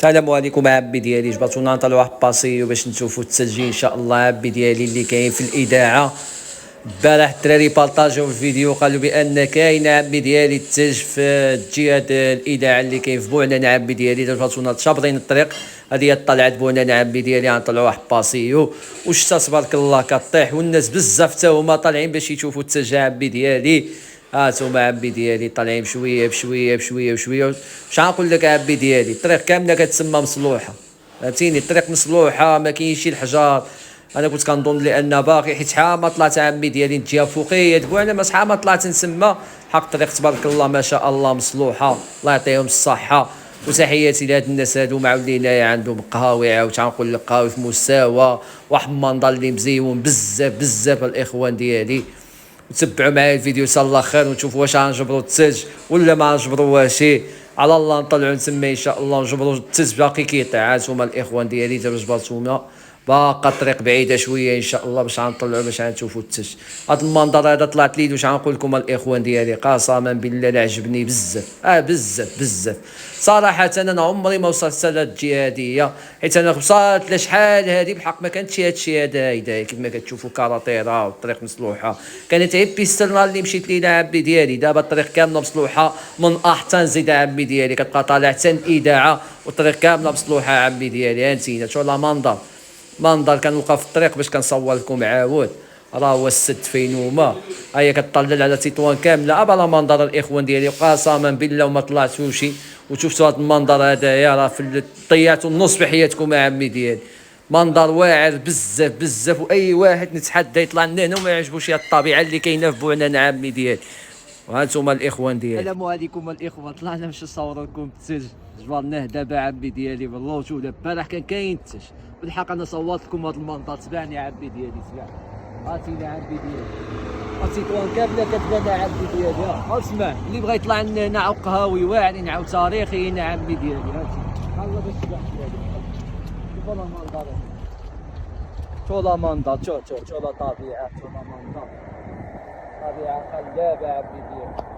السلام عليكم عبي ديالي، جبرتونا نطلعوا واحد باسيو باش نشوفوا التسجيل ان شاء الله. عبي ديالي اللي كاين في الاذاعه، البارح الدراري بارطاجيو الفيديو قالوا بان كاين عبي ديالي التلج في الجهه الاذاعه اللي كاين في بوعنان. عبي ديالي جبرتونا شابطين الطريق، هذه هي طلعت بوعنان. عبي ديالي غنطلعوا واحد باسيو والشتا تبارك الله كطيح، والناس بزاف حتى هما طالعين باش يشوفوا التلج. عبي ديالي هانتوما عبي ديالي طالعين بشويه بشويه بشويه بشويه. واش غنقول لك عبي ديالي، الطريق كامله كتسمى مصلوحه، فهمتيني؟ الطريق مصلوحه ما كاينش شي الحجار. انا كنت كنظن لان باقي، حيت شحال ما طلعت عمي ديالي الجهه فوقيه بوعنا، ما شحال ما طلعت نسمى حق الطريق تبارك الله ما شاء الله مصلوحه. الله يعطيهم الصحه وتحياتي لهاد الناس هادو معولين عندهم قهاوي. عاود تنقول لك قهاوي في مستوى، واحد المنظر اللي مزيون بزاف بزاف الاخوان ديالي. وتبعوا معايا الفيديو حتى الاخر ونشوفوا واش غنجبروا التلج ولا ما غنجبروهاش. على الله نطلعوا نسمي ان شاء الله نجبروا التلج. باقي كيطيح. هانتوما الاخوان ديالي جبرتونا، باقا الطريق بعيده شويه ان شاء الله باش غنطلعوا باش غنشوفوا التلج. هذا المنظر هذا طلعت لي واش غنقول لكم الاخوان ديالي، قسما بالله لا عجبني بزاف بزاف بزاف صراحه. انا عمري ما وصلت لهاد الجهه هادية، حيت انا وصلت لشحال هادي بحق ما كانتش هادشي هذا كيما كتشوفوا كاراتيرا والطريق مصلوحه. كانت غير بيسترنا اللي مشيت لينا عبي ديالي. دابا الطريق كامله مصلوحه من حتى نزيد عبي ديالي، كتبقى طالع حتى الاذاعه والطريق كامله مصلوحه عبي ديالي. هانتينا شو لا منظر كنوقف في الطريق باش كنصور لكم عاود. راه هو السد فين هما، هيا كطلل على تطوان كامله. ابا منظر الاخوان ديالي قسما بالله وما طلعتوش وشفتوا هذا المنظر هذايا، راه في ضيعتوا النص في حياتكم عمي ديالي. منظر واعر بزاف بزاف، واي واحد نتحدى يطلع لنا هنا وما يعجبوش هاد الطبيعه اللي كاينه في بوعنان عمي ديالي. وهانتوما الاخوان ديالي، السلام عليكم الاخوان. طلعنا باش نصور لكم التلج، جبرناه دابا عبي ديالي بالله. شوف البارح كان التلج بالحق. انا صورت لكم هذا المنظر، تبعني عبي ديالي تبعني. هاتينا عبي ديالي، التطوان كامله كتبان عبي ديالي. اسمع اللي بغى يطلع لنا هنا عاود قهاوي واعرين عاود تاريخيين عبي ديالي. هاتي الله باش تبان شوف المنظر، شوف المنظر، شوف لا طبيعه، شوف المنظر، طبيعه خلابه عبي ديالي.